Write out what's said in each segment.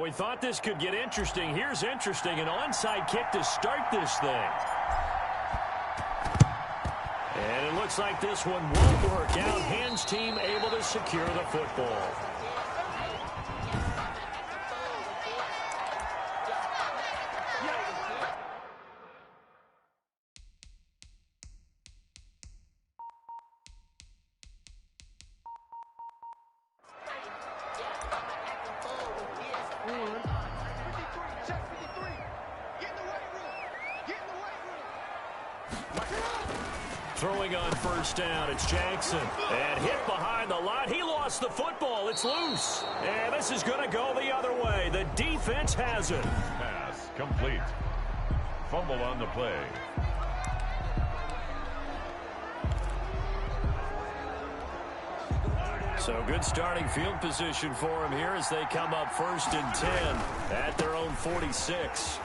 we thought this could get interesting. Here's interesting. An onside kick to start this thing. And it looks like this one won't work out. Hands team able to secure the football. Throwing on first down, it's Jackson. And hit behind the line. He lost the football. It's loose. And this is going to go the other way. The defense has it. Pass complete. Fumble on the play. So good starting field position for him here as they come up 1st and 10 at their own 46.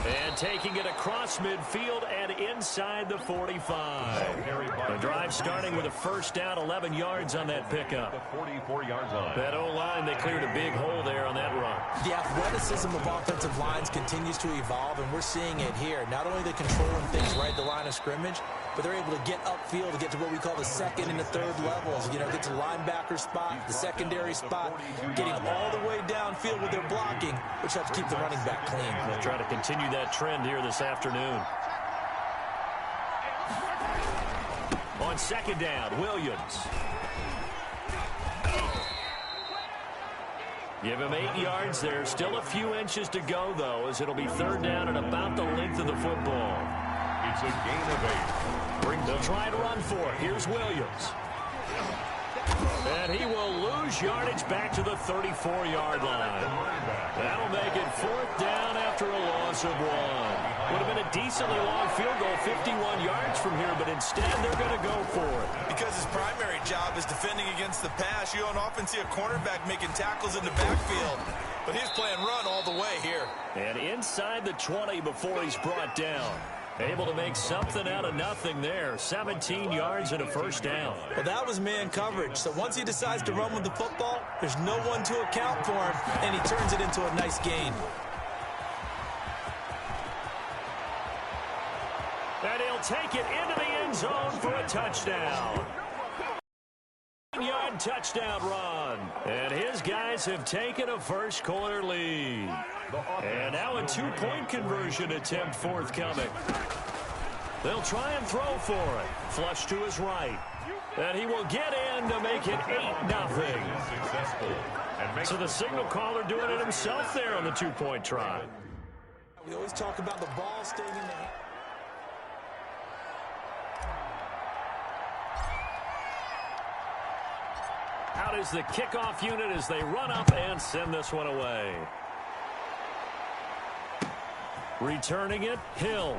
And taking it across midfield and inside the 45. The drive starting with a first down, 11 yards on that pickup. The 44-yard line. That O-line, they cleared a big hole there on that run. The athleticism of offensive lines continues to evolve, and we're seeing it here. Not only are they controlling things right at the line of scrimmage, but they're able to get upfield to get to what we call the second and the third levels. You know, get to the linebacker spot, the secondary spot, getting all the way downfield with their blocking, which helps keep the running back clean. They'll try to continue that trend here this afternoon. On second down, Williams. Give him 8 yards there. Still a few inches to go, though, as it'll be third down and about the length of the football. It's a gain of 8. They'll try to run for it. Here's Williams. And he will lose yardage back to the 34-yard line. That'll make it fourth down after a loss of 1. Would have been a decently long field goal, 51 yards from here, but instead they're going to go for it. Because his primary job is defending against the pass. You don't often see a cornerback making tackles in the backfield, but he's playing run all the way here. And inside the 20 before he's brought down. Able to make something out of nothing there. 17 yards and a first down. Well, that was man coverage. So once he decides to run with the football, there's no one to account for him, and he turns it into a nice gain. And he'll take it into the end zone for a touchdown. 9-yard touchdown run. And his guys have taken a first quarter lead. And now a 2-point conversion attempt forthcoming. They'll try and throw for it. Flush to his right. And he will get in to make it 8-0. So the signal caller doing it himself there on the 2-point try. We always talk about the ball staying in the hand. Out is the kickoff unit as they run up and send this one away. Returning it, Hill.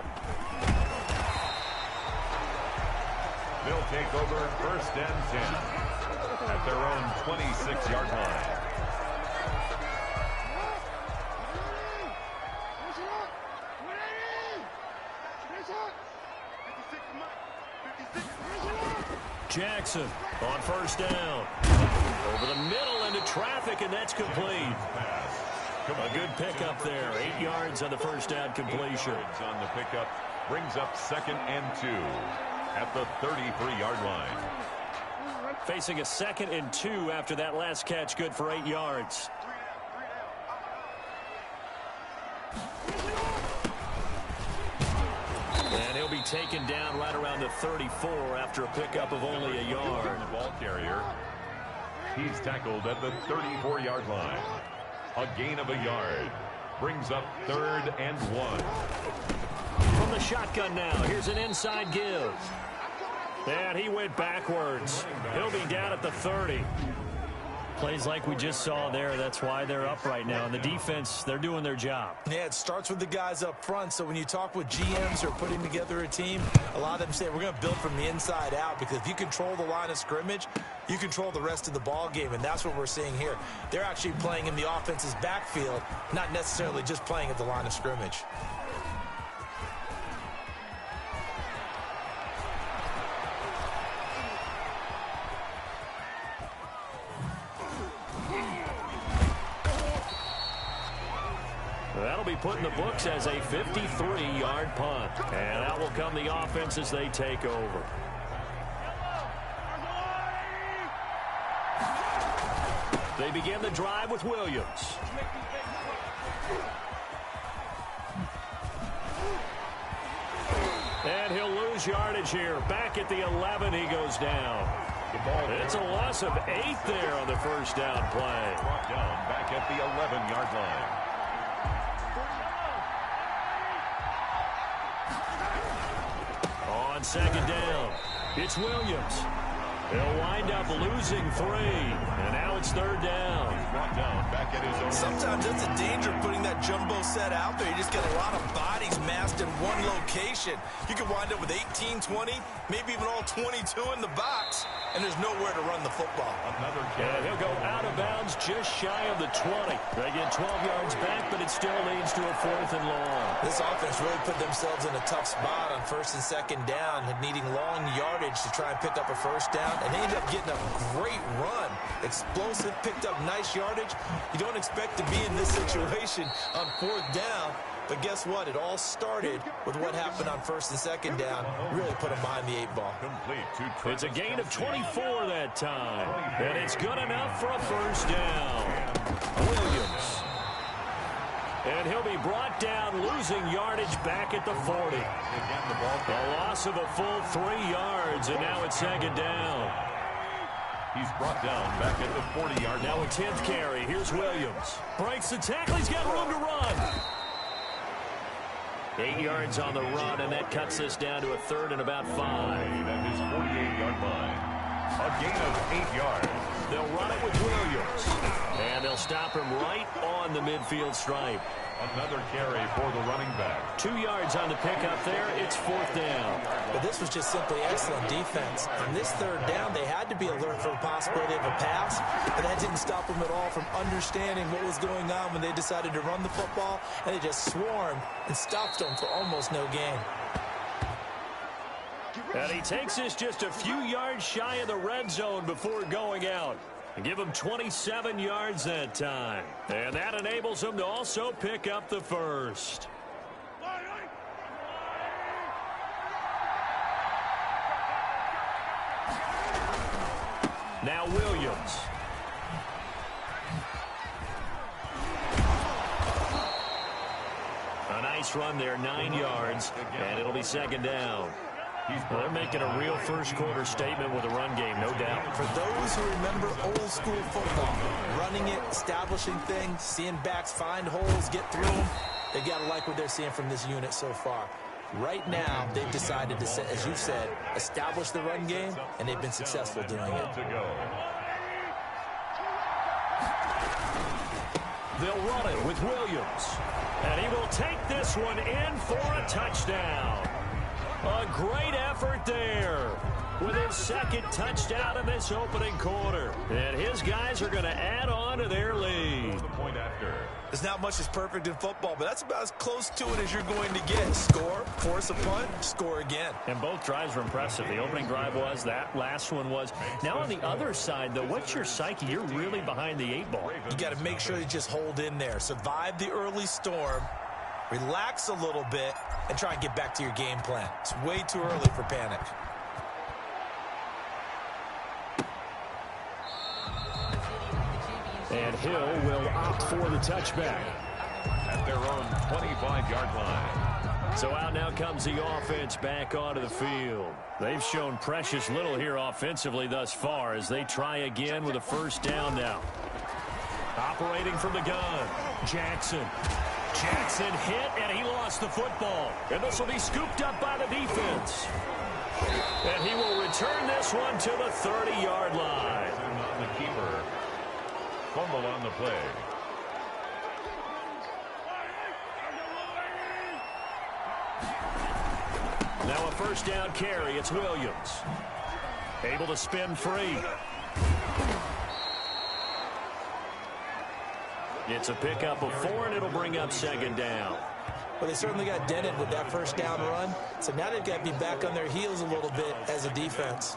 They'll take over 1st and 10 at their own 26-yard line. Jackson on first down. Over the middle into traffic, and that's complete. A good pickup there. 8 yards on the first down completion. On the pickup brings up 2nd and 2 at the 33-yard line. Facing a 2nd and 2 after that last catch, good for 8 yards. And he'll be taken down right around the 34 after a pickup of only a yard. The ball carrier. He's tackled at the 34-yard line. A gain of a yard. Brings up 3rd and 1. From the shotgun now, here's an inside give. And he went backwards. He'll be down at the 30. Plays like we just saw there. That's why they're up right now. And the defense, they're doing their job. Yeah, it starts with the guys up front. So when you talk with GMs who are putting together a team, a lot of them say we're going to build from the inside out, because if you control the line of scrimmage, you control the rest of the ball game, and that's what we're seeing here. They're actually playing in the offense's backfield, not necessarily just playing at the line of scrimmage. That'll be put in the books as a 53-yard punt. And out will come the offense as they take over. They begin the drive with Williams. And he'll lose yardage here. Back at the 11, he goes down. It's a loss of 8 there on the first down play. Brought down back at the 11-yard line. On second down, it's Williams. They'll wind up losing 3. And now it's third down. He's brought down back at his own. Sometimes that's the danger of putting that jumbo set out there. You just get a lot of bodies massed in one location. You could wind up with 18, 20, maybe even all 22 in the box, and there's nowhere to run the football. Another And he'll go out of bounds just shy of the 20. They get 12 yards back, but it still leads to a 4th and long. This offense really put themselves in a tough spot on first and second down, needing long yardage to try and pick up a first down, and they ended up getting a great run. Explosive, picked up nice yardage. You don't expect to be in this situation on 4th down, but guess what? It all started with what happened on first and second down. Really put them behind the 8 ball. Complete. It's a gain of 24 that time, and it's good enough for a first down. Williams. And he'll be brought down, losing yardage back at the 40. A loss of a full 3 yards, and now it's second down. He's brought down back at the 40-yard line. Now a 10th carry. Here's Williams. Breaks the tackle. He's got room to run. 8 yards on the run, and that cuts this down to a 3rd and about 5. At his 48-yard line. A gain of 8 yards. They'll run it with Williams. And they'll stop him right on the midfield stripe. Another carry for the running back. 2 yards on the pickup there. It's 4th down. But this was just simply excellent defense. On this 3rd down, they had to be alert for the possibility of a pass, but that didn't stop them at all from understanding what was going on when they decided to run the football, and they just swarmed and stopped them for almost no gain. And he takes this just a few yards shy of the red zone before going out. Give him 27 yards that time. And that enables him to also pick up the first. Now Williams. A nice run there, 9 yards, and it'll be second down. They're making a real first-quarter statement with a run game, no doubt. For those who remember old-school football, running it, establishing things, seeing backs find holes, get through them, they've got to like what they're seeing from this unit so far. Right now, they've decided to, as you said, establish the run game, and they've been successful doing it. They'll run it with Williams, and he will take this one in for a touchdown. A great effort there with his 2nd touchdown in this opening quarter. And his guys are going to add on to their lead. The point after. There's not much that's perfect in football, but that's about as close to it as you're going to get. Score, force a punt, score again. And both drives were impressive. The opening drive was, that last one was. Now on the other side, though, what's your psyche? You're really behind the 8 ball. You got to make sure you just hold in there. Survive the early storm. Relax a little bit and try and get back to your game plan. It's way too early for panic. And Hill will opt for the touchback. At their own 25-yard line. So out now comes the offense back onto the field. They've shown precious little here offensively thus far as they try again with a first down now. Operating from the gun, Jackson. Jackson hit, and he lost the football. And this will be scooped up by the defense. And he will return this one to the 30-yard line. And the keeper. Fumble on the play. Now a first down carry. It's Williams. Able to spin free. It's a pickup of 4, and it'll bring up second down. Well, they certainly got dented with that first down run, so now they've got to be back on their heels a little bit as a defense.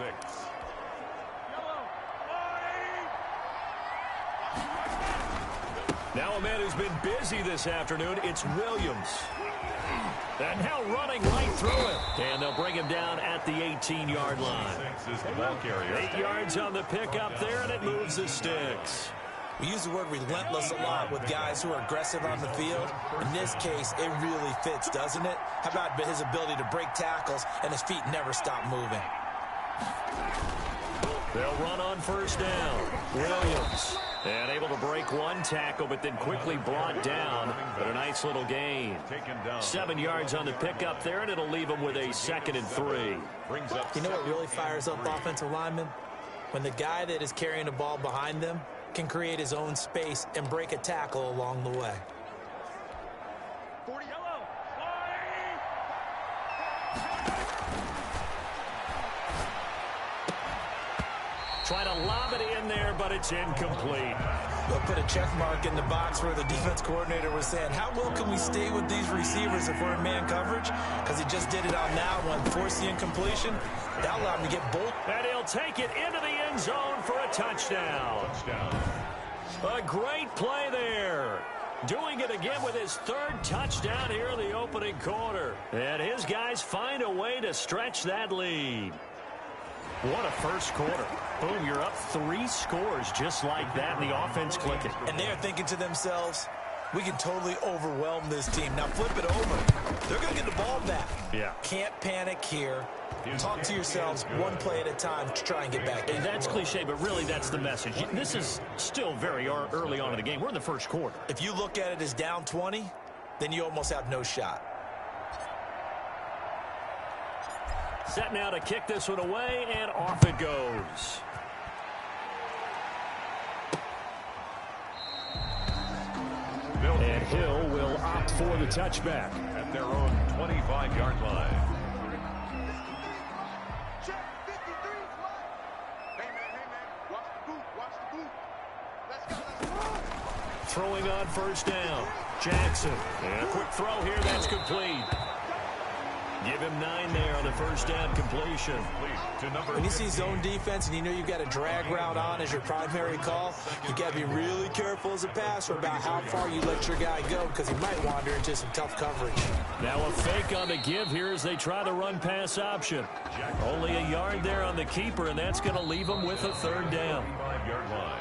Now a man who's been busy this afternoon, it's Williams. And now running right through it. And they'll bring him down at the 18-yard line. 8 yards on the pickup there, and it moves the sticks. We use the word relentless a lot with guys who are aggressive on the field. In this case, it really fits, doesn't it? How about his ability to break tackles and his feet never stop moving? They'll run on first down. Williams. And able to break one tackle, but then quickly brought down. But a nice little gain. 7 yards on the pickup there, and it'll leave him with a 2nd and 3. You know what really fires up offensive linemen? When the guy that is carrying the ball behind them can create his own space and break a tackle along the way. Try to lob it in there, but it's incomplete. They'll put a check mark in the box where the defense coordinator was saying, how well can we stay with these receivers if we're in man coverage? Because he just did it on that one, forced the incompletion. That allowed him to get both. And he'll take it into the end zone for a touchdown. A great play there. Doing it again with his 3rd touchdown here in the opening quarter. And his guys find a way to stretch that lead. What a first quarter. Boom, you're up 3 scores just like that, and the offense clicking. And they're thinking to themselves, we can totally overwhelm this team. Now flip it over. They're going to get the ball back. Yeah. Can't panic here. Talk to yourselves one play at a time to try and get back in. And that's cliche, but really that's the message. This is still very early on in the game. We're in the first quarter. If you look at it as down 20, then you almost have no shot. Set now to kick this one away, and off it goes. And Hill will opt for the touchback. At their own 25-yard line. Throwing on first down. Jackson. And a quick throw here. That's complete. Give him 9 there on the first down completion. When you see zone defense and you know you've got a drag route on as your primary call, you got to be really careful as a passer about how far you let your guy go because he might wander into some tough coverage. Now a fake on the give here as they try the run pass option. Only a yard there on the keeper, and that's going to leave them with a 3rd down. 25-yard line.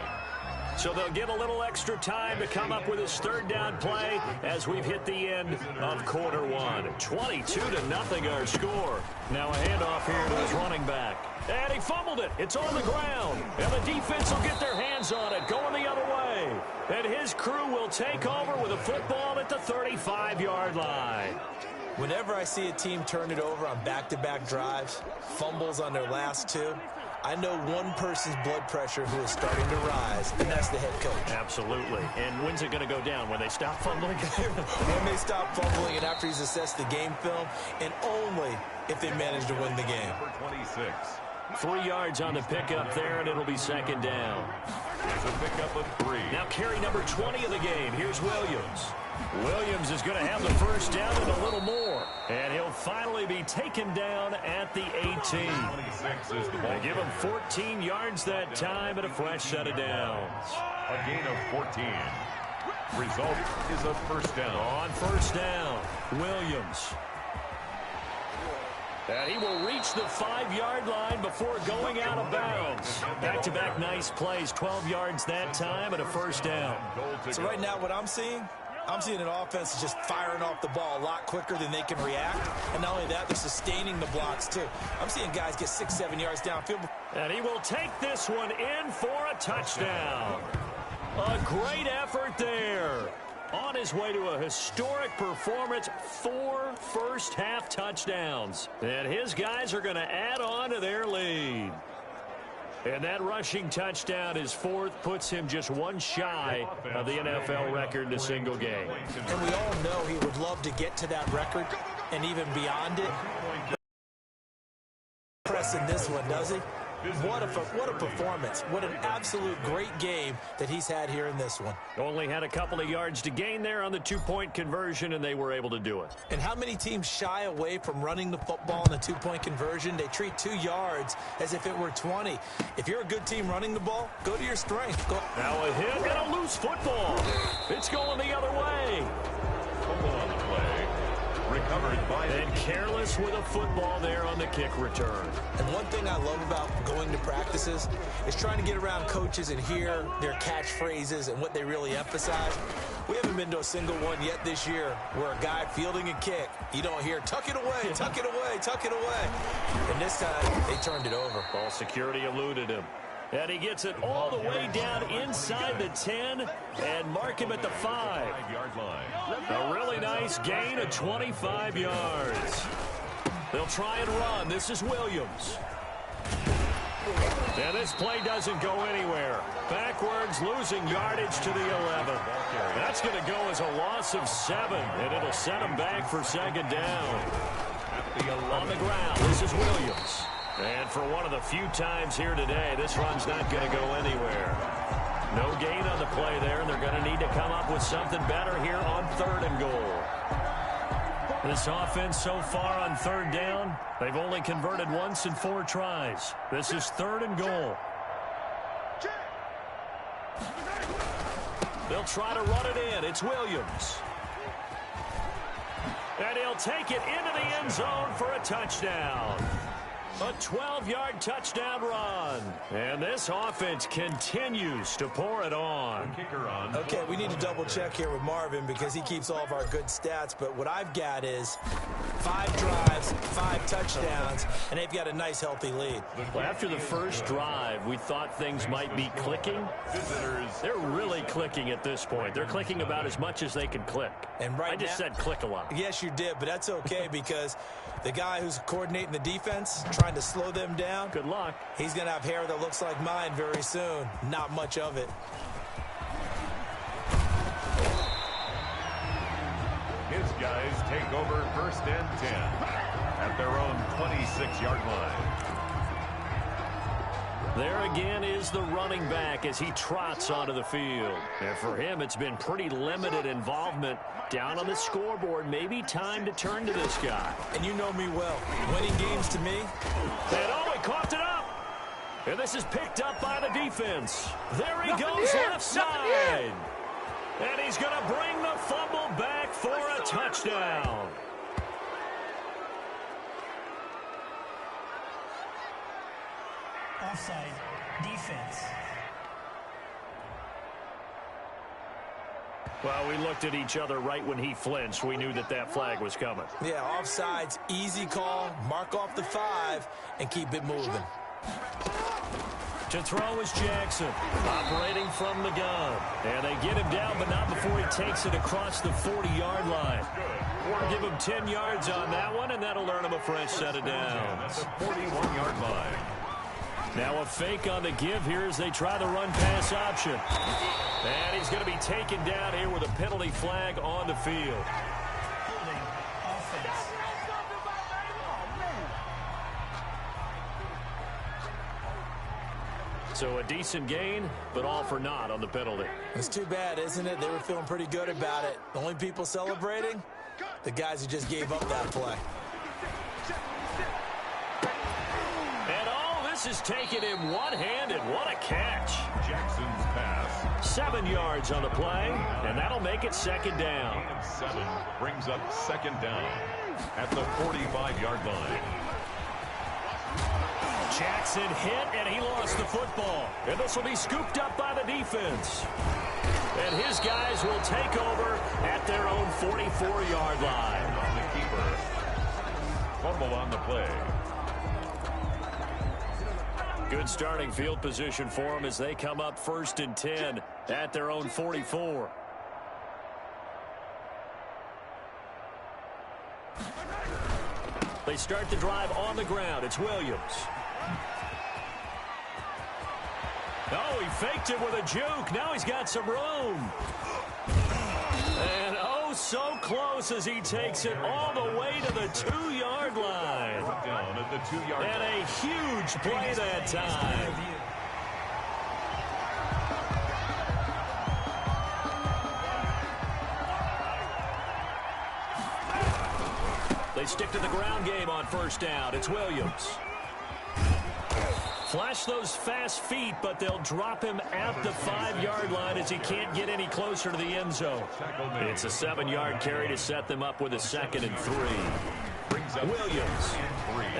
So they'll get a little extra time to come up with his 3rd down play as we've hit the end of quarter 1. 22-0 our score. Now a handoff here to his running back. And he fumbled it. It's on the ground. And the defense will get their hands on it, going the other way. And his crew will take over with a football at the 35-yard line. Whenever I see a team turn it over on back-to-back drives, fumbles on their last 2, I know one person's blood pressure who is starting to rise, and that's the head coach. Absolutely. And when's it going to go down? When they stop fumbling? When they stop fumbling and after he's assessed the game film, and only if they manage to win the game. Number 26. 3 yards on the pickup there, and it'll be 2nd down. It's a pickup of 3. Now carry number 20 of the game. Here's Williams. Williams is going to have the first down and a little more. And he'll finally be taken down at the 18. 26 is the ball. They give him 14 yards that time and a fresh set of downs. A gain of 14. Result is a first down. On first down, Williams. And he will reach the 5-yard line before going out of bounds. Back-to-back nice plays, 12 yards that time and a first down. So right now what I'm seeing an offense that's just firing off the ball a lot quicker than they can react. And not only that, they're sustaining the blocks too. I'm seeing guys get 6-7 yards downfield. And he will take this one in for a touchdown. A great effort there. On his way to a historic performance, 4 first-half touchdowns. And his guys are going to add on to their lead. And that rushing touchdown, his 4th, puts him just 1 shy of the NFL record in a single game. And we all know he would love to get to that record and even beyond it. Pressing this one, does he? What a performance. What an absolute great game that he's had here in this one. Only had a couple of yards to gain there on the 2-point conversion, and they were able to do it. And how many teams shy away from running the football in the 2-point conversion? They treat 2 yards as if it were 20. If you're a good team running the ball, go to your strength. Now a hit and a loose football. It's going the other way. Fumble on the play. Recovered by And careless with a football there on the kick return. And one thing I love about going to practices is trying to get around coaches and hear their catchphrases and what they really emphasize. We haven't been to a single one yet this year where a guy fielding a kick, you don't hear, tuck it away, tuck it away, tuck it away. And this time, they turned it over. Ball security eluded him. And he gets it all the way down inside the 10 and mark him at the 5. 5-yard line. A really nice gain of 25 yards. They'll try and run. This is Williams. And this play doesn't go anywhere. Backwards, losing yardage to the 11. That's going to go as a loss of 7, and it'll set him back for second down. On the ground, this is Williams. And for one of the few times here today, this run's not going to go anywhere. No gain on the play there, and they're going to need to come up with something better here on 3rd and goal. This offense so far on 3rd down, they've only converted once in 4 tries. This is 3rd and goal. They'll try to run it in. It's Williams. And he'll take it into the end zone for a touchdown. A 12-yard touchdown run. And this offense continues to pour it on. Kicker on. Okay, we need to double check here with Marvin because he keeps all of our good stats. But what I've got is 5 drives, 5 touchdowns, and they've got a nice, healthy lead. Well, after the first drive, we thought things might be clicking. They're really clicking at this point. They're clicking about as much as they can click. And right I just said click a lot. Yes, you did, but that's okay because the guy who's coordinating the defense, trying to slow them down, Good luck. he's going to have hair that looks like mine very soon. Not much of it. His guys take over 1st and 10 at their own 26-yard line. There again is the running back as he trots onto the field. And for him, it's been pretty limited involvement down on the scoreboard. Maybe time to turn to this guy. And you know me well. Winning games to me. And oh, he coughed it up. And this is picked up by the defense. There he goes left side. And he's going to bring the fumble back for a touchdown. Offside, defense. Well, we looked at each other right when he flinched. We knew that that flag was coming. Yeah, offsides, easy call. Mark off the 5 and keep it moving. To throw is Jackson, operating from the gun. And they get him down, but not before he takes it across the 40-yard line. Give him 10 yards on that one, and that'll earn him a fresh set of downs. At the 41-yard line. Now a fake on the give here as they try the run-pass option. And he's going to be taken down here with a penalty flag on the field. Holding offense. So a decent gain, but all for naught on the penalty. It's too bad, isn't it? They were feeling pretty good about it. The only people celebrating, the guys who just gave up that play. This is taking him one-handed. What a catch. Jackson's pass. 7 yards on the play, and that'll make it second down. Gain of 7 brings up second down at the 45-yard line. Jackson hit, and he lost the football. And this will be scooped up by the defense. And his guys will take over at their own 44-yard line. On the keeper. Fumble on the play. Good starting field position for them as they come up 1st and 10 at their own 44. They start the drive on the ground. It's Williams. Oh, he faked it with a juke. Now he's got some room. And oh, so close as he takes it all the way to the 2-yard line. Down at the 2-yard line. And a huge play that time. They stick to the ground game on 1st down. It's Williams. Flash those fast feet, but they'll drop him at the 5-yard line as he can't get any closer to the end zone. It's a 7-yard carry to set them up with a 2nd and 3. Williams.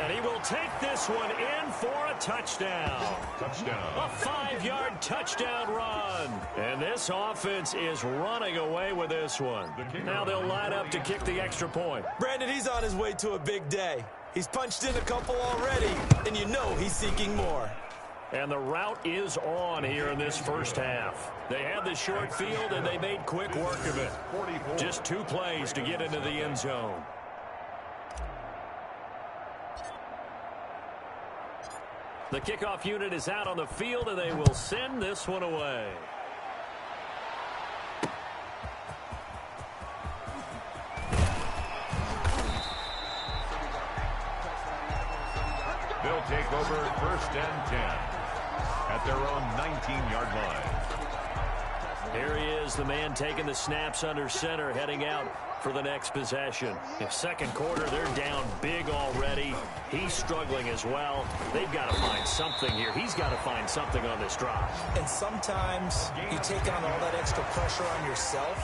And he will take this one in for a touchdown. A 5-yard touchdown run. And this offense is running away with this one. Now they'll line up to kick the extra point. Brandon, he's on his way to a big day. He's punched in a couple already, and you know he's seeking more. And the route is on here in this first half. They had the short field, and they made quick work of it. Just 2 plays to get into the end zone. The kickoff unit is out on the field, and they will send this one away. They'll take over 1st and 10 at their own 19-yard line. Here he is, the man taking the snaps under center, heading out for the next possession. In second quarter, they're down big already. He's struggling as well. They've got to find something here. He's got to find something on this drive. And sometimes you take on all that extra pressure on yourself,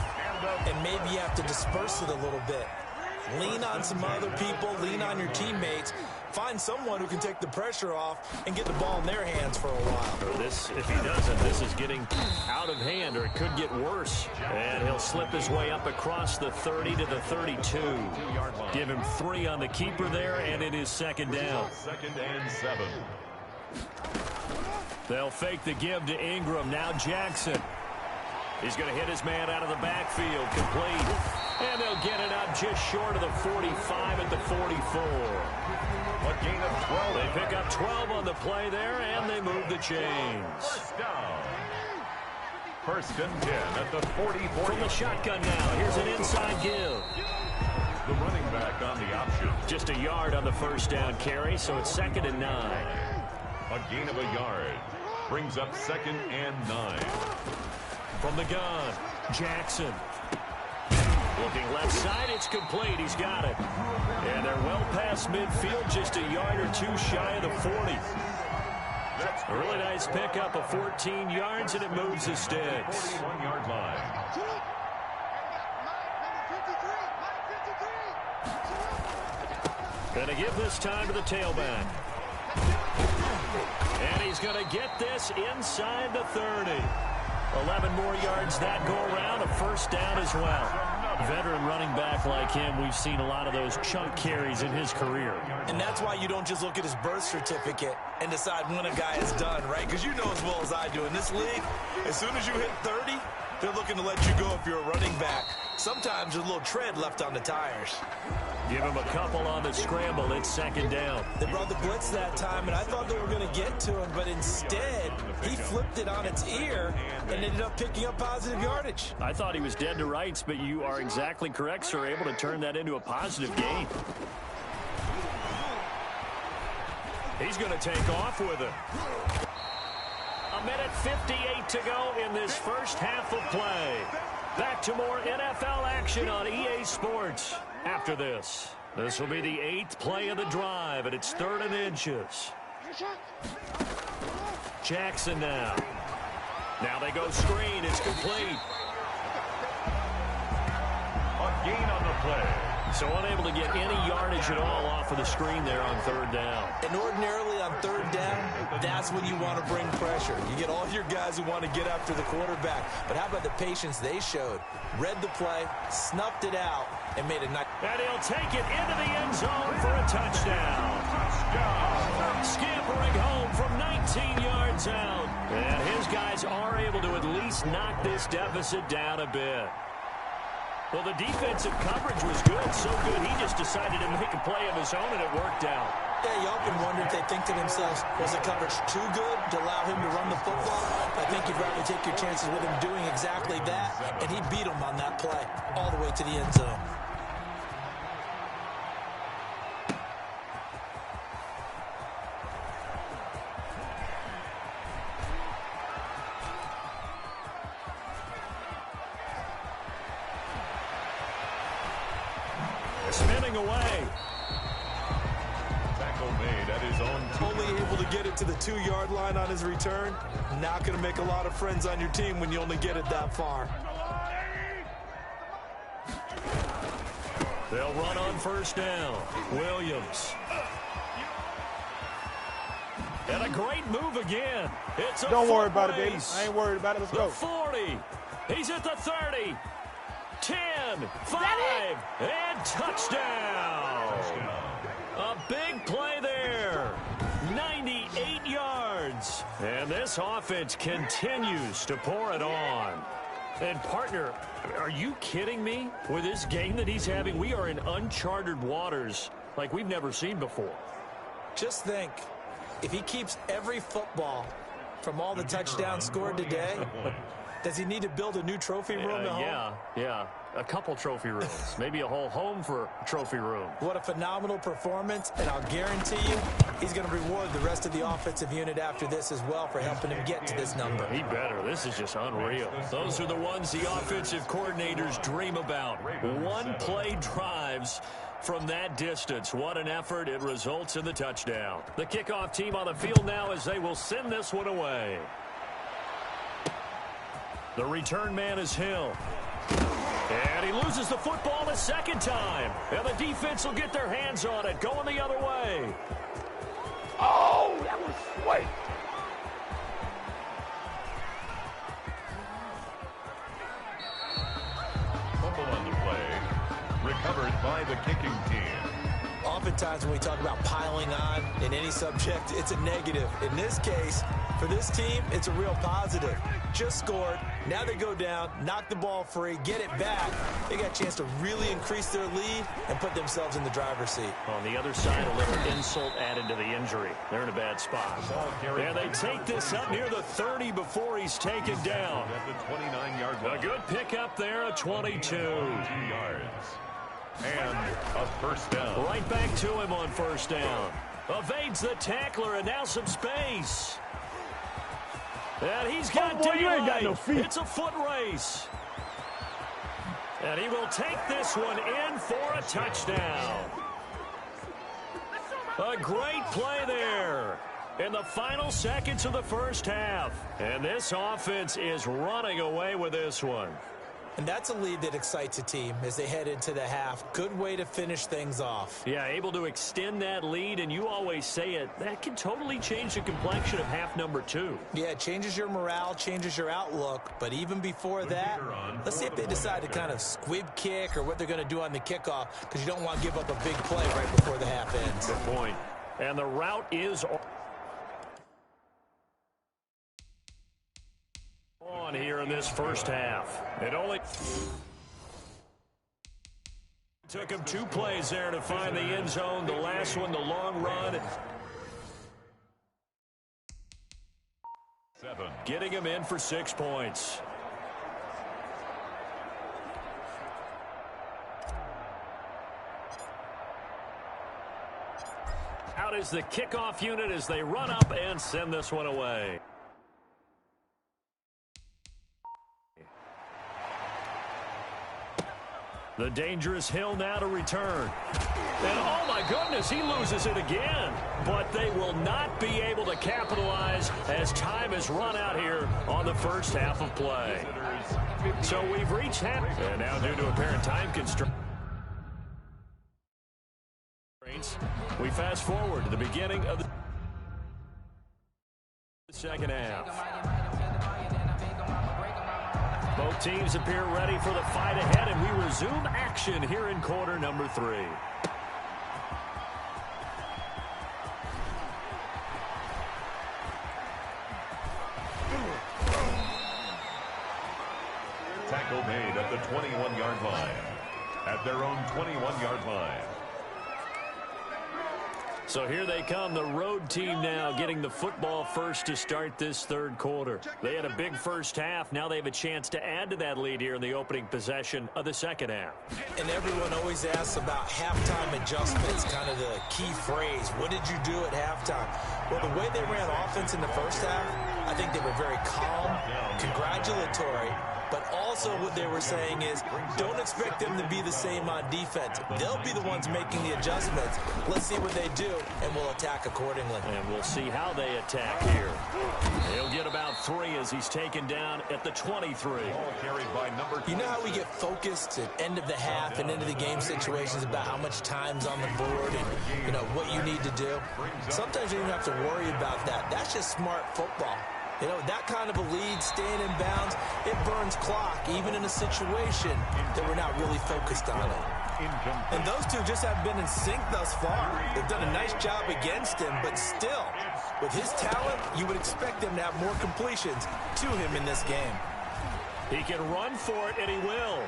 and maybe you have to disperse it a little bit. Lean on some other people, lean on your teammates. Find someone who can take the pressure off and get the ball in their hands for a while. If he doesn't, this is getting out of hand, or it could get worse. And he'll slip his way up across the 30 to the 32. Give him 3 on the keeper there, and it is 2nd down. 2nd and 7. They'll fake the give to Ingram. Now Jackson. He's going to hit his man out of the backfield. Complete. And they'll get it up just short of the 45 at the 44. A gain of 12. They pick up 12 on the play there, and they move the chains. 1st down. 1st and 10 at the 44. From the shotgun now, here's an inside give. The running back on the option. Just a yard on the 1st down carry, so it's 2nd and 9. A gain of a yard. Brings up 2nd and 9. From the gun, Jackson. Looking left side, it's complete. He's got it. And they're well past midfield, just a yard or 2 shy of the 40. A really nice pickup of 14 yards, and it moves the sticks. 41-yard line. Going to give this time to the tailback. And he's going to get this inside the 30. 11 more yards that go around, a 1st down as well. Veteran running back like him, we've seen a lot of those chunk carries in his career. And that's why you don't just look at his birth certificate and decide when a guy is done, right? Because you know as well as I do, in this league, as soon as you hit 30, they're looking to let you go if you're a running back. Sometimes there's a little tread left on the tires. Give him a couple on the scramble. It's 2nd down. They brought the blitz that time, and I thought they were going to get to him, but instead, he flipped it on its ear and ended up picking up positive yardage. I thought he was dead to rights, but you are exactly correct, sir. Able to turn that into a positive gain. He's going to take off with it. 1:58 to go in this first half of play. Back to more NFL action on EA Sports after this. This will be the 8th play of the drive, and it's 3rd and inches. Jackson now. Now they go screen. It's complete. A gain on the play. So unable to get any yardage at all off of the screen there on 3rd down. And ordinarily on 3rd down, that's when you want to bring pressure. You get all your guys who want to get after the quarterback. But how about the patience they showed? Read the play, snuffed it out, and made a nice... And he'll take it into the end zone for a touchdown. Scampering home from 19 yards out. And his guys are able to at least knock this deficit down a bit. Well, the defensive coverage was good, so good he just decided to make a play of his own, and it worked out. Yeah, you often wonder if they think to themselves, was the coverage too good to allow him to run the football? I think you'd rather take your chances with him doing exactly that, and he beat him on that play all the way to the end zone. Spinning away. tackle made at his own. Only able to get it to the 2-yard line on his return. Not going to make a lot of friends on your team when you only get it that far. They'll run on first down. Williams. And a great move again. It's a Don't worry about it, race. baby. I ain't worried about it. Let's The go. 40. He's at the 30. 10, 5, and touchdown. A big play there. 98 yards. And this offense continues to pour it on. And, partner, are you kidding me? With this game that he's having, we are in uncharted waters like we've never seen before. Just think, if he keeps every football from all the touchdowns scored today, does he need to build a new trophy room at home? Yeah. A couple trophy rooms. Maybe a whole home for trophy room. What a phenomenal performance, and I'll guarantee you he's going to reward the rest of the offensive unit after this as well for helping him get to this number. He better. This is just unreal. Those are the ones the offensive coordinators dream about. One-play drives from that distance. What an effort. It results in the touchdown. The kickoff team on the field now as they will send this one away. The return man is Hill. And he loses the football a second time. And the defense will get their hands on it, going the other way. Oh, that was sweet. Fumble on the play. Recovered by the kicking team. Oftentimes when we talk about piling on in any subject, it's a negative. In this case, for this team, it's a real positive. Just scored. Now they go down, knock the ball free, get it back. They got a chance to really increase their lead and put themselves in the driver's seat. On the other side, a little insult added to the injury. They're in a bad spot. And they take this up near the 30 before he's taken down. At the 29-yard line. A good pickup there, a 22. 2 yards. And a first down. Right back to him on first down. Evades the tackler, and now some space. And he's got boy, you ain't got no daylight. feet. It's a foot race. And he will take this one in for a touchdown. A great play there in the final seconds of the first half. And this offense is running away with this one. And that's a lead that excites a team as they head into the half. Good way to finish things off. Yeah, able to extend that lead, and you always say it, that can totally change the complexion of half number 2. Yeah, it changes your morale, changes your outlook. But even before that, let's see if they decide to kind of squib kick or what they're going to do on the kickoff, because you don't want to give up a big play right before the half ends. Good point. And the route is on here in this first half. It only took him 2 plays there to find the end zone. The last one, the long run. 7. Getting him in for 6 points. Out is the kickoff unit as they run up and send this one away. The dangerous Hill now to return. And oh my goodness, he loses it again. But they will not be able to capitalize as time is run out here on the first half of play. So we've reached half. And now due to apparent time constraints, we fast forward to the beginning of the second half. Both teams appear ready for the fight ahead, and we resume action here in quarter number 3. Tackle made at the 21-yard line. At their own 21-yard line. So here they come, the road team now getting the football first to start this third quarter. They had a big first half. Now they have a chance to add to that lead here in the opening possession of the second half. And everyone always asks about halftime adjustments, kind of the key phrase. What did you do at halftime? Well, the way they ran offense in the first half, I think they were very calm, congratulatory, But also what they were saying is don't expect them to be the same on defense. They'll be the ones making the adjustments. Let's see what they do, and we'll attack accordingly. And we'll see how they attack here. He'll get about 3 as he's taken down at the 23. Carried by number 20. You know how we get focused at end of the half and into the game situations about how much time's on the board and, you know, what you need to do? Sometimes you don't have to worry about that. That's just smart football. You know, that kind of a lead, staying in bounds, it burns clock, even in a situation that we're not really focused on it. And those two just haven't been in sync thus far. They've done a nice job against him, but still, with his talent, you would expect him to have more completions to him in this game. He can run for it, and he will.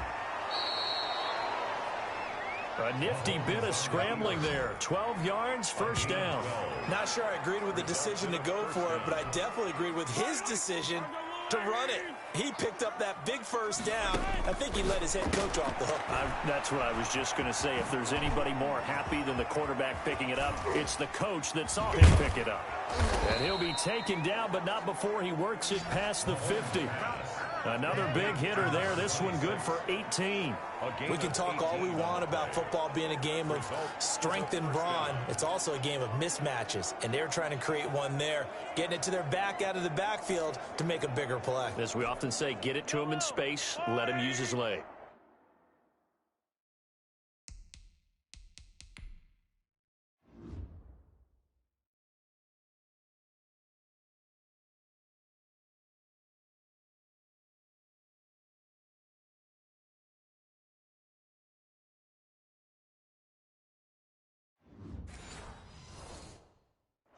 A nifty bit of scrambling there. 12 yards, first down. Not sure I agreed with the decision to go for it, but I definitely agreed with his decision to run it. He picked up that big first down. I think he let his head coach off the hook. That's what I was just going to say. If there's anybody more happy than the quarterback picking it up, it's the coach that saw him pick it up. And he'll be taken down, but not before he works it past the 50. Another big hitter there. This one good for 18. We can talk all we want about football being a game of strength and brawn. It's also a game of mismatches, and they're trying to create one there, getting it to their back out of the backfield to make a bigger play. As we often say, get it to him in space, let him use his leg.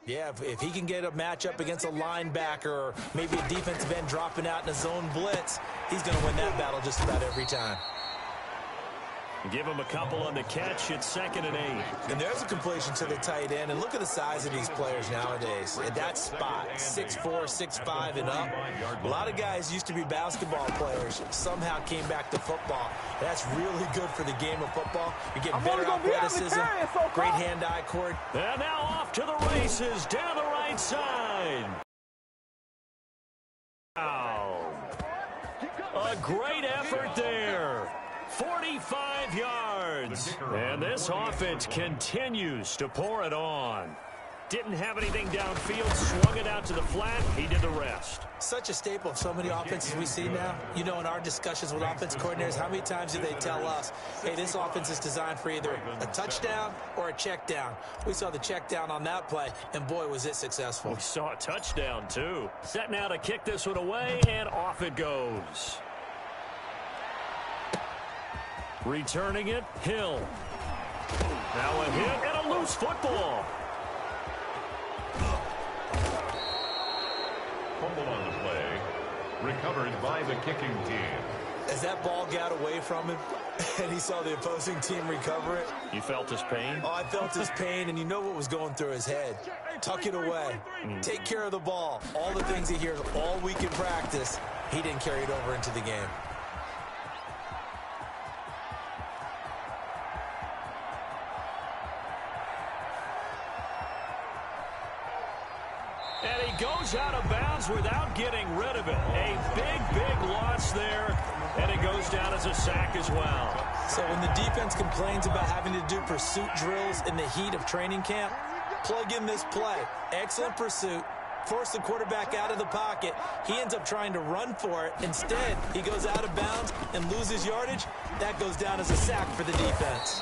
Yeah, if he can get a matchup against a linebacker or maybe a defensive end dropping out in a zone blitz, he's going to win that battle just about every time. Give him a couple on the catch. It's 2nd and 8. And there's a completion to the tight end. And look at the size of these players nowadays. At that spot, 6'4", 6'5", and up. A lot of guys used to be basketball players, somehow came back to football. That's really good for the game of football. You're getting better athleticism, great hand-eye coordination. And now off to the races down the right side. Wow. A great effort there. 45 yards. And this offense continues to pour it on. Didn't have anything downfield, swung it out to the flat. He did the rest. Such a staple of so many offenses we see now. You know, in our discussions with offense coordinators, how many times do they tell us, hey, this offense is designed for either a touchdown or a check down. We saw the check down on that play, and boy, was it successful. We saw a touchdown, too. Set now to kick this one away, and off it goes. Returning it, Hill. Now a hit and a loose football. Fumble on the play. Recovered by the kicking team. As that ball got away from him and he saw the opposing team recover it. You felt his pain? Oh, I felt his pain, and you know what was going through his head. Tuck it away. Take care of the ball. All the things he hears all week in practice, he didn't carry it over into the game. And he goes out of bounds without getting rid of it. A big loss there, and it goes down as a sack as well. So when the defense complains about having to do pursuit drills in the heat of training camp, plug in this play. Excellent pursuit. Force the quarterback out of the pocket. He ends up trying to run for it. Instead, he goes out of bounds and loses yardage. That goes down as a sack for the defense.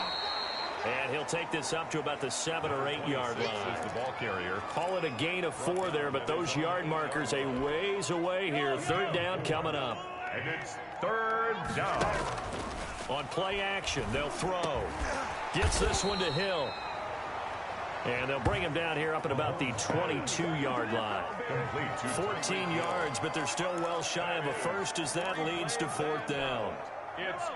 And he'll take this up to about the 7 or 8 yard line. The ball carrier. Call it a gain of 4 there, but those yard markers a ways away here. 3rd down coming up. And it's 3rd down. On play action, they'll throw. Gets this one to Hill. And they'll bring him down here up at about the 22-yard line. 14 yards, but they're still well shy of a first as that leads to 4th down.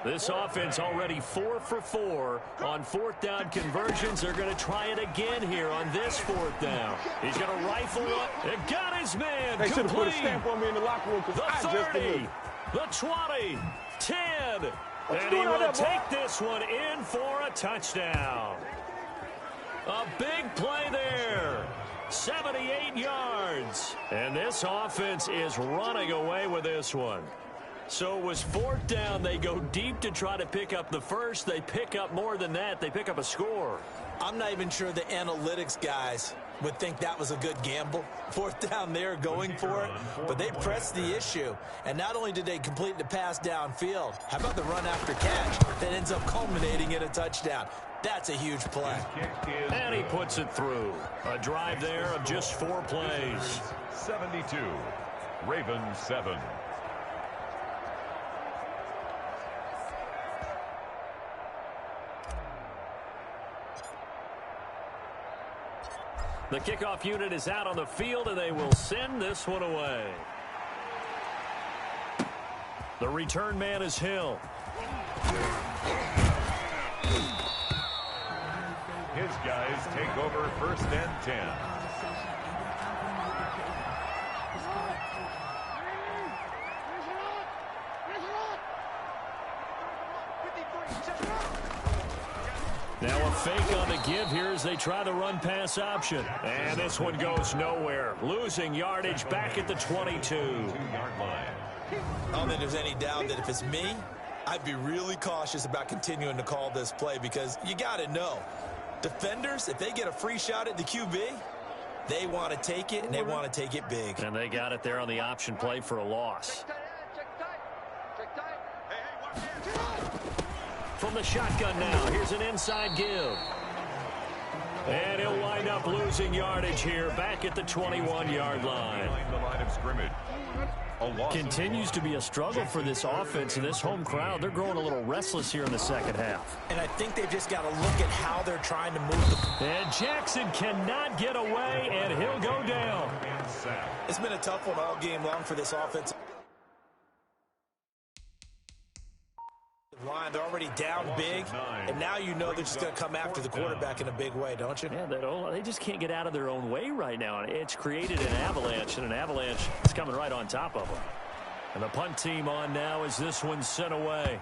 This offense already 4 for 4 on 4th down conversions. They're going to try it again here on this 4th down. He's going to rifle up. It got his man. They should have put a Complete. stamp on me in the locker room because The I just 30, the 20, 10. And he will take this one in for a touchdown. A big play there. 78 yards. And this offense is running away with this one. So it was 4th down. They go deep to try to pick up the first. They pick up more than that. They pick up a score. I'm not even sure the analytics guys would think that was a good gamble. 4th down there going for it, but they pressed the issue. And not only did they complete the pass downfield, how about the run after catch that ends up culminating in a touchdown? That's a huge play. And he puts it through. A drive there of just 4 plays. 72. Ravens 7. The kickoff unit is out on the field, and they will send this one away. The return man is Hill. His guys take over 1st and 10. Now a fake on the give here as they try the run-pass option. And this one goes nowhere. Losing yardage back at the 22. 2-yard line. I don't think there's any doubt that if it's me, I'd be really cautious about continuing to call this play because you got to know, defenders, if they get a free shot at the QB, they want to take it, and they want to take it big. And they got it there on the option play for a loss. From the shotgun now, here's an inside give. And he'll wind up losing yardage here back at the 21-yard line. The line of scrimmage. Continues to be a struggle for this offense and this home crowd. They're growing a little restless here in the second half. And I think they've just got to look at how they're trying to move the... And Jackson cannot get away, and he'll go down. It's been a tough one all game long for this offense. Line, they're already down big, and now you know they're just going to come after the quarterback in a big way, don't you? Yeah, they just can't get out of their own way right now. It's created an avalanche, and an avalanche is coming right on top of them. And the punt team on now as this one's sent away.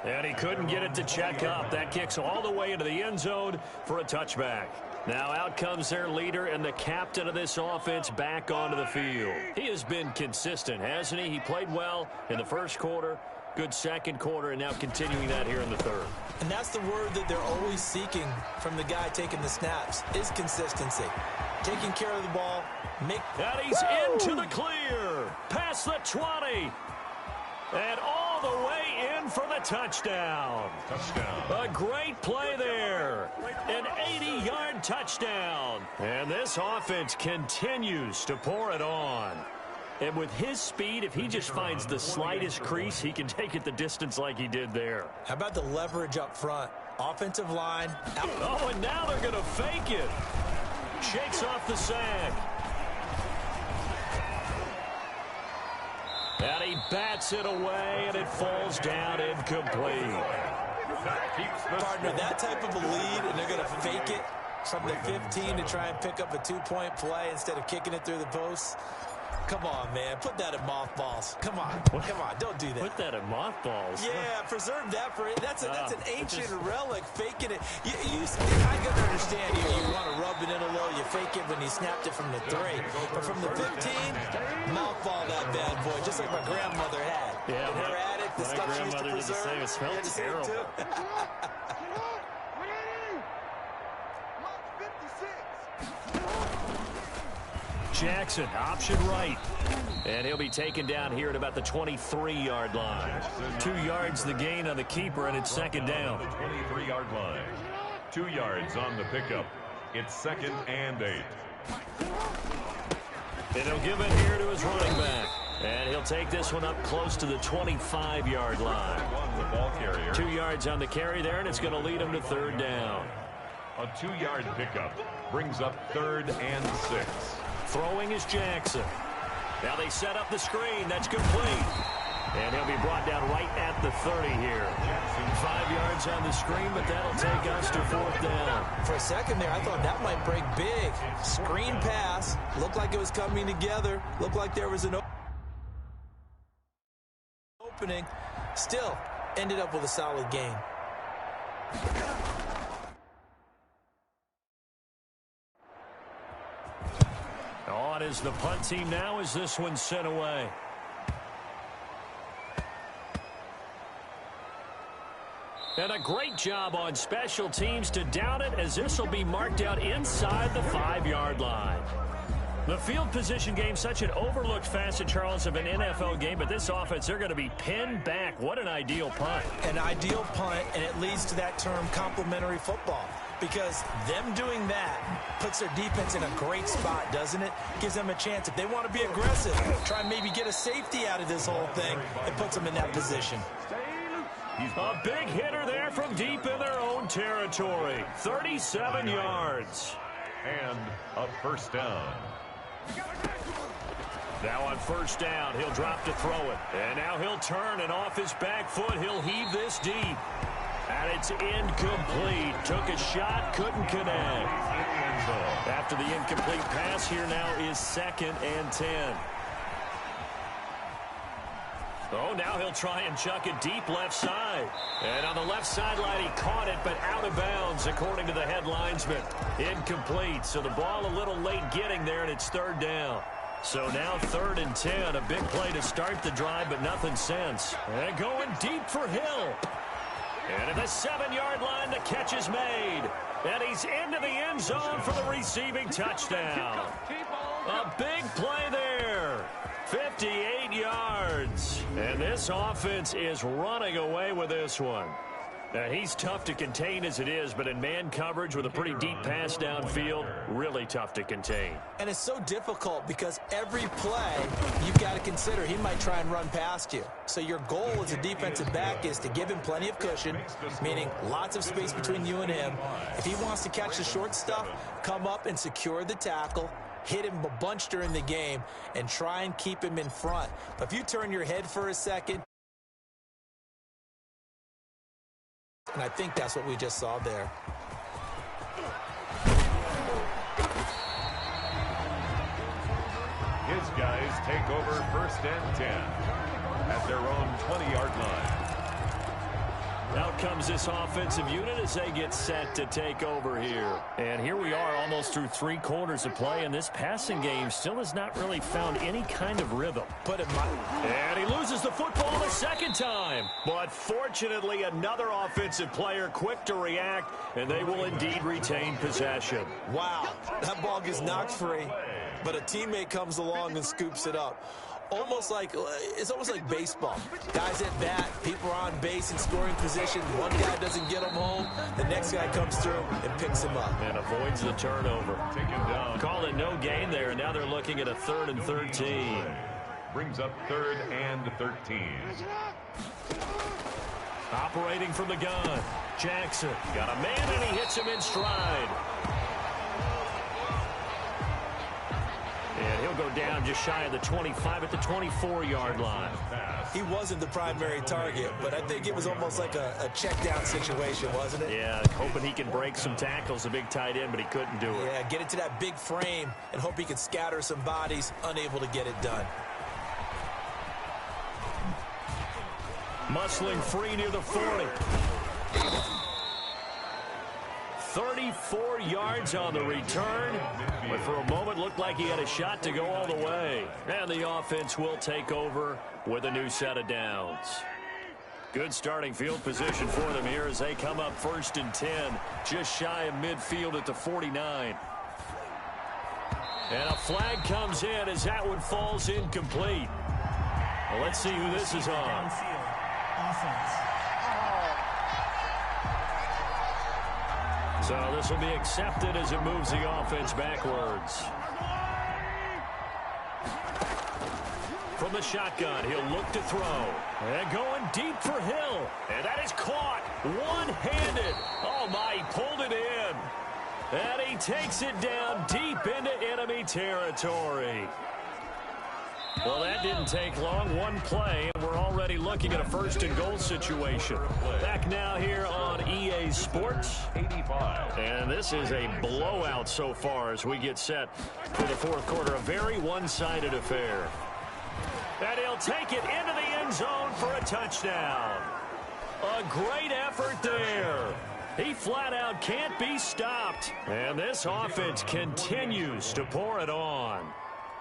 And he couldn't get it to check up. That kicks all the way into the end zone for a touchback. Now out comes their leader and the captain of this offense back onto the field. He has been consistent, hasn't he? He played well in the first quarter, good second quarter, and now continuing that here in the third. And that's the word that they're always seeking from the guy taking the snaps, is consistency. Taking care of the ball. And he's into the clear. Past the 20. And all the way in for the touchdown. A great play there. An 80-yard touchdown. And this offense continues to pour it on. And with his speed, if he just finds the slightest crease, he can take it the distance like he did there. How about the leverage up front? Offensive line. Oh, and now they're going to fake it. Shakes off the sack. And he bats it away, and it falls down incomplete. Partner, that type of a lead, and they're going to fake it from the 15 to try and pick up a 2-point play instead of kicking it through the posts. Come on, man. Put that in mothballs. Come on. Come on. Don't do that. Put that in mothballs. Yeah, preserve that for it. That's an ancient relic, faking it. I got to understand you want to rub it in a little. You fake it when you snapped it from the 3. But from the 15, mothball that bad boy, just like my grandmother had. Yeah, in her attic, the stuff she used to preserve. It smelled terrible. Jackson, option right. And he'll be taken down here at about the 23-yard line. 2 yards the gain on the keeper, and it's second down. The 23-yard line. 2 yards on the pickup. It's 2nd and 8. And he'll give it here to his running back. And he'll take this one up close to the 25-yard line. The ball carrier. 2 yards on the carry there, and it's going to lead him to third down. A 2-yard pickup brings up 3rd and 6. Throwing is Jackson. Now they set up the screen. That's complete. And he'll be brought down right at the 30 here. 5 yards on the screen, but that'll take us to fourth down. For a second there, I thought that might break big. Screen pass. Looked like it was coming together. Looked like there was an opening. Still ended up with a solid gain. On is the punt team now as this one's sent away. And a great job on special teams to down it, as this will be marked out inside the 5-yard line. The field position game, such an overlooked facet, Charles, of an NFL game, but this offense, they're going to be pinned back. What an ideal punt. An ideal punt, and it leads to that term complementary football, because them doing that puts their defense in a great spot, doesn't it? Gives them a chance. If they want to be aggressive, try and maybe get a safety out of this whole thing, it puts them in that position. A big hitter there from deep in their own territory. 37 yards. And a first down. Now on first down, he'll drop to throw it. And now he'll turn, and off his back foot, he'll heave this deep. And it's incomplete. Took a shot, couldn't connect. After the incomplete pass, here now is 2nd and 10. Oh, now he'll try and chuck it deep left side. And on the left sideline, he caught it, but out of bounds, according to the head linesman. Incomplete, so the ball a little late getting there, and it's 3rd down. So now 3rd and 10, a big play to start the drive, but nothing since. And going deep for Hill. And at the 7-yard line, the catch is made. And he's into the end zone for the receiving touchdown. A big play there. 58 yards. And this offense is running away with this one. Now, he's tough to contain as it is, but in man coverage with a pretty deep pass downfield, really tough to contain. And it's so difficult because every play you've got to consider he might try and run past you. So your goal as a defensive back is to give him plenty of cushion, meaning lots of space between you and him. If he wants to catch the short stuff, come up and secure the tackle, hit him a bunch during the game, and try and keep him in front. But if you turn your head for a second, and I think that's what we just saw there. His guys take over 1st and 10 at their own 20-yard line. Out comes this offensive unit as they get set to take over here. And here we are almost through 3 quarters of play, and this passing game still has not really found any kind of rhythm. And he loses the football the 2nd time. But fortunately, another offensive player quick to react, and they will indeed retain possession. Wow, that ball gets knocked free, but a teammate comes along and scoops it up. It's almost like baseball. Guys at bat, people are on base in scoring position. One guy doesn't get him home. The next guy comes through and picks him up. And avoids the turnover. Taken down. Call it no gain there, and now they're looking at a 3rd and 13. Brings up 3rd and 13. Operating from the gun. Jackson got a man, and he hits him in stride. And he'll go down just shy of the 25 at the 24-yard line. He wasn't the primary target, but I think it was almost like a check-down situation, wasn't it? Yeah, hoping he can break some tackles, a big tight end, but he couldn't do it. Yeah, get into that big frame and hope he can scatter some bodies, unable to get it done. Muscling free near the 40. 34 yards on the return, but for a moment looked like he had a shot to go all the way. And the offense will take over with a new set of downs. Good starting field position for them here as they come up 1st and 10, just shy of midfield at the 49. And a flag comes in as that one falls incomplete. Well, let's see who this is on. Downfield. Offense. So this will be accepted as it moves the offense backwards. From the shotgun, he'll look to throw. And going deep for Hill. And that is caught one-handed. Oh, my, he pulled it in. And he takes it down deep into enemy territory. Well, that didn't take long. One play, and we're already looking at a 1st and goal situation. Back now here on EA Sports. 85. And this is a blowout so far as we get set for the 4th quarter. A very one-sided affair. And he'll take it into the end zone for a touchdown. A great effort there. He flat out can't be stopped. And this offense continues to pour it on.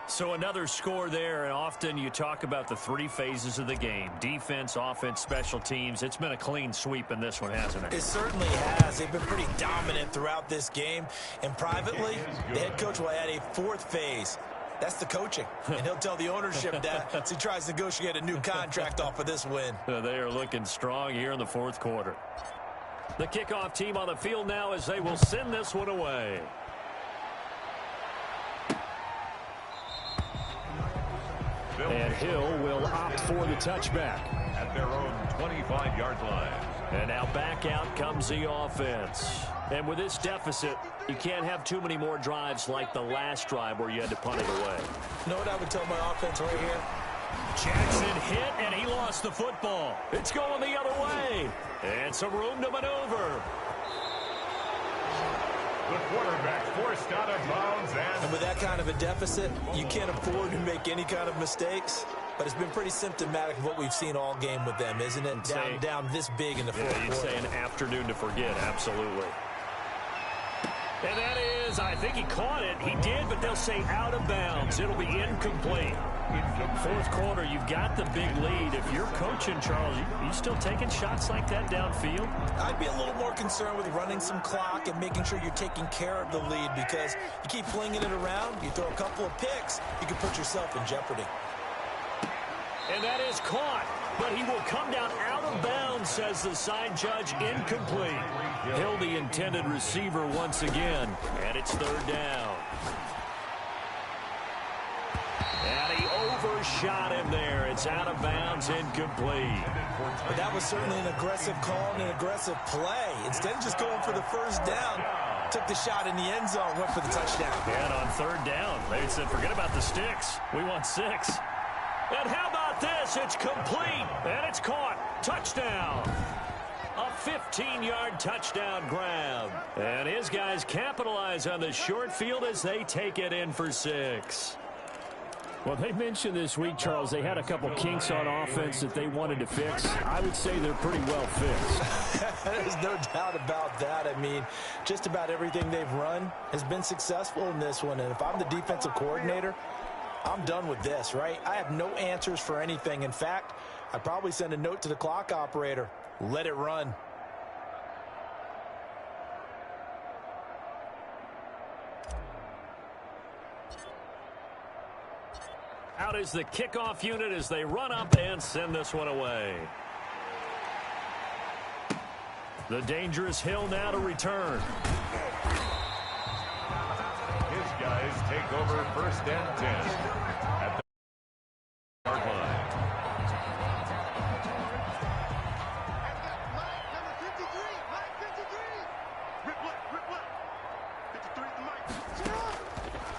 So another score there, and often you talk about the three phases of the game. Defense, offense, special teams. It's been a clean sweep in this one, hasn't it? It certainly has. They've been pretty dominant throughout this game. And privately, the head coach will add a fourth phase. That's the coaching. And he'll tell the ownership that as he tries to negotiate a new contract off of this win. They are looking strong here in the fourth quarter. The kickoff team on the field now as they will send this one away. And Hill will opt for the touchback. At their own 25-yard line. And now back out comes the offense. And with this deficit, you can't have too many more drives like the last drive where you had to punt it away. You know what I would tell my offense right here? Jackson hit, and he lost the football. It's going the other way. And some room to maneuver. The quarterback forced out of bounds. And with that kind of a deficit, you can't afford to make any kind of mistakes. But it's been pretty symptomatic of what we've seen all game with them, isn't it? Down this big in the fourth quarter. You'd say an afternoon to forget, absolutely. And that is, I think he caught it. He did, but they'll say out of bounds. It'll be incomplete. Fourth quarter, you've got the big lead. If you're coaching, Charles, you still taking shots like that downfield? I'd be a little more concerned with running some clock and making sure you're taking care of the lead, because you keep flinging it around, you throw a couple of picks, you can put yourself in jeopardy. And that is caught, but he will come down out of bounds, says the side judge. Incomplete. Hill, the intended receiver once again, and it's third down. And he overshot him there. It's out of bounds, incomplete. But that was certainly an aggressive call and an aggressive play. Instead of just going for the first down, took the shot in the end zone, went for the touchdown. And on third down, they said, forget about the sticks. We want 6. And how about this? It's complete, and it's caught. Touchdown. A 15-yard touchdown grab. And his guys capitalize on the short field as they take it in for 6. Well, they mentioned this week, Charles, they had a couple kinks on offense that they wanted to fix. I would say they're pretty well fixed. There's no doubt about that. I mean, just about everything they've run has been successful in this one. And if I'm the defensive coordinator, I'm done with this, right? I have no answers for anything. In fact, I'd probably send a note to the clock operator. Let it run. Out is the kickoff unit as they run up and send this one away. The dangerous Hill now to return. His guys take over first and 10 at the yard line.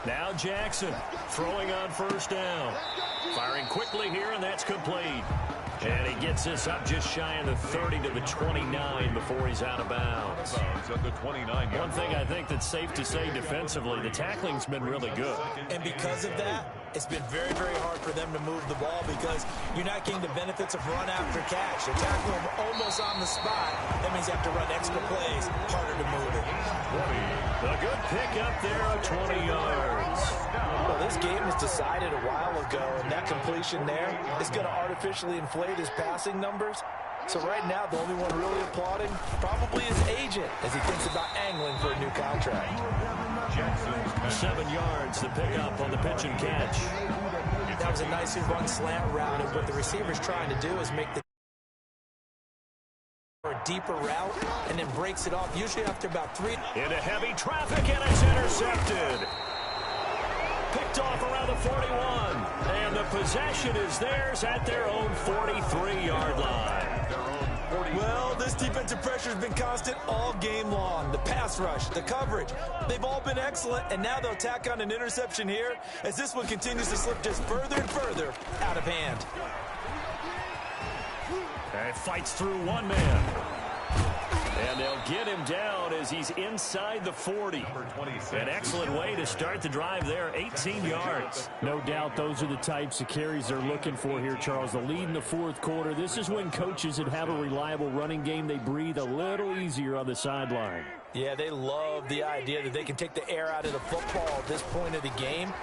Now Jackson throwing on first down. Firing quickly here, and that's complete. And he gets this up just shy of the 30 to the 29 before he's out of bounds. At the 29-yard One thing I think that's safe to say defensively, the tackling's been really good. And because of that, it's been very, very hard for them to move the ball because you're not getting the benefits of run after catch. They're tackling them almost on the spot. That means you have to run extra plays, harder to move it. A good pick up there of 20 yards. Well, this game was decided a while ago, and that completion there is going to artificially inflate his passing numbers. So right now, the only one really applauding probably his agent as he thinks about angling for a new contract. 7 yards to pick up on the pitch and catch. That was a nicely run slant route, and what the receiver's trying to do is make the a deeper route and then breaks it off, usually after about 3. Into heavy traffic, and it's intercepted. Picked off around the 41. And the possession is theirs at their own 43-yard line. Well, this defensive pressure has been constant all game long. The pass rush, the coverage, they've all been excellent, and now they'll tack on an interception here as this one continues to slip just further and further out of hand. And fights through one man. And they'll get him down as he's inside the 40. An excellent way to start the drive there, 18 yards. No doubt those are the types of carries they're looking for here, Charles. The lead in the fourth quarter. This is when coaches that have a reliable running game, they breathe a little easier on the sideline. Yeah, they love the idea that they can take the air out of the football at this point of the game.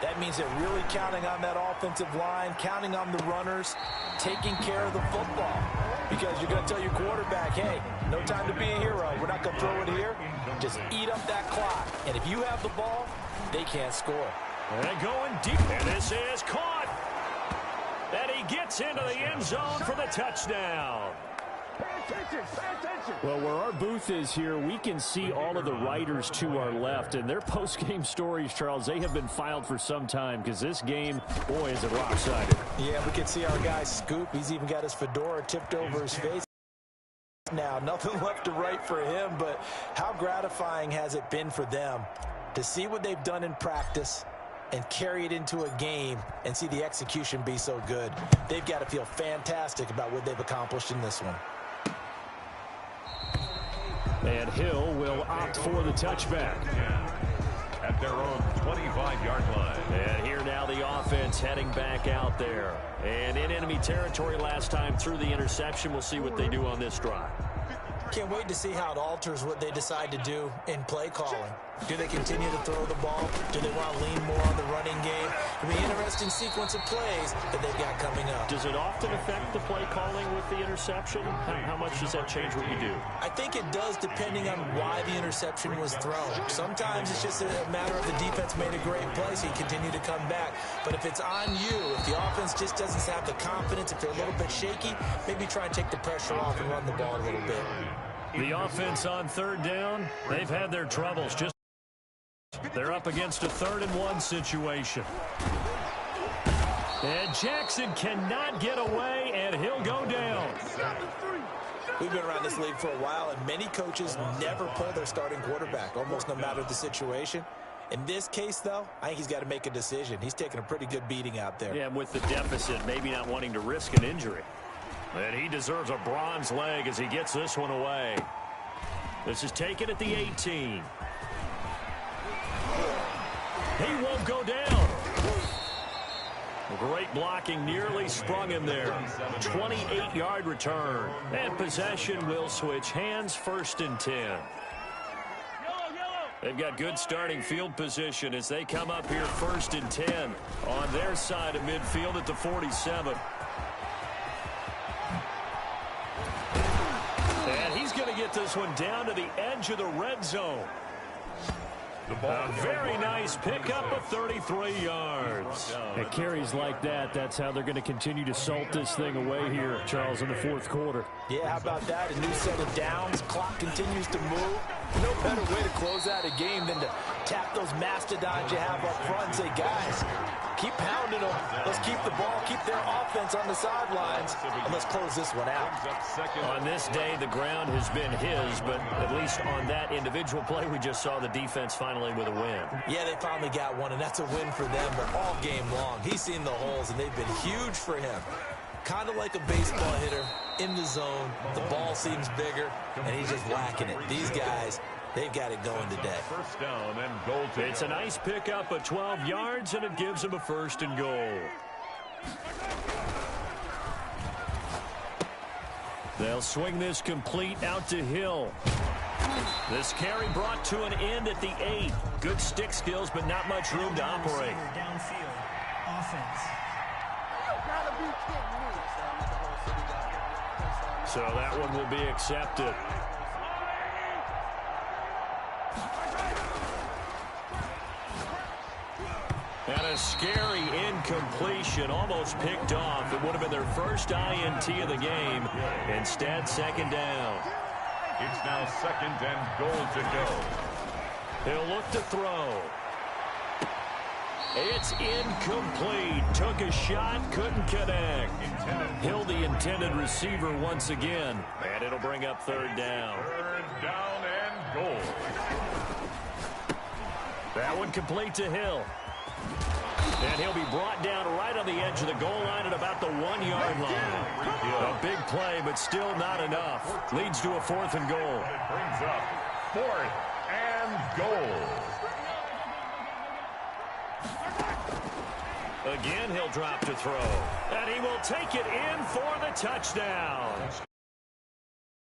That means they're really counting on that offensive line, counting on the runners, taking care of the football. Because you're going to tell your quarterback, hey, no time to be a hero. We're not going to throw it here. Just eat up that clock. And if you have the ball, they can't score. And going deep. And this is caught. And he gets into the end zone for the touchdown. Well, where our booth is here, we can see all of the writers to our left. And their post-game stories, Charles, they have been filed for some time because this game, boy, is it lopsided. Yeah, we can see our guy Scoop. He's even got his fedora tipped over his face. Now, nothing left to write for him, but how gratifying has it been for them to see what they've done in practice and carry it into a game and see the execution be so good. They've got to feel fantastic about what they've accomplished in this one. And Hill will opt for the touchback. At their own 25-yard line. And here now the offense heading back out there. And in enemy territory last time through the interception. We'll see what they do on this drive. Can't wait to see how it alters what they decide to do in play calling. Do they continue to throw the ball? Do they want to lean more on the running game? It'll be an interesting sequence of plays that they've got coming up. Does it often affect the play calling with the interception? How much does that change what you do? I think it does depending on why the interception was thrown. Sometimes it's just a matter of the defense made a great play, so you continue to come back. But if it's on you, if the offense just doesn't have the confidence, if they're a little bit shaky, maybe try and take the pressure off and run the ball a little bit. The offense on third down, they've had their troubles. They're up against a 3rd-and-1 situation. And Jackson cannot get away, and he'll go down. We've been around this league for a while, and many coaches never pull their starting quarterback, almost no matter the situation. In this case, though, I think he's got to make a decision. He's taking a pretty good beating out there. Yeah, and with the deficit, maybe not wanting to risk an injury. And he deserves a bronze leg as he gets this one away. This is taken at the 18. He won't go down. Great blocking, nearly sprung him there. 28-yard return. And possession will switch hands, 1st and 10. They've got good starting field position as they come up here 1st and 10 on their side of midfield at the 47. And he's going to get this one down to the edge of the red zone. A very nice pickup of 33 yards. At carries like that, that's how they're going to continue to salt this thing away here, Charles, in the 4th quarter. Yeah, how about that? A new set of downs. Clock continues to move. No better way to close out a game than to tap those mastodons you have up front and say, guys, keep pounding them. Let's keep the ball, keep their offense on the sidelines, and let's close this one out. On this day, the ground has been his, but at least on that individual play, we just saw the defense finally with a win. Yeah, they finally got one, and that's a win for them, but all game long, he's seen the holes, and they've been huge for him. Kind of like a baseball hitter in the zone. The ball seems bigger, and he's just whacking it. These guys, they've got it going today. 1st down and goal to It's a nice pickup of 12 yards, and it gives them a 1st and goal. They'll swing this complete out to Hill. This carry brought to an end at the 8. Good stick skills, but not much room to operate. Downfield. Offense. So that one will be accepted. And a scary incompletion, almost picked off. It would have been their first INT of the game. Instead, 2nd down. It's now 2nd and goal to go. He'll look to throw. It's incomplete. Took a shot, couldn't connect. Hill, the intended receiver once again. And it'll bring up 3rd down. 3rd down and goal. That one complete to Hill. And he'll be brought down right on the edge of the goal line at about the 1-yard line. A big play, but still not enough. Leads to a 4th and goal. It brings up 4th and goal. Again, he'll drop to throw. And he will take it in for the touchdown.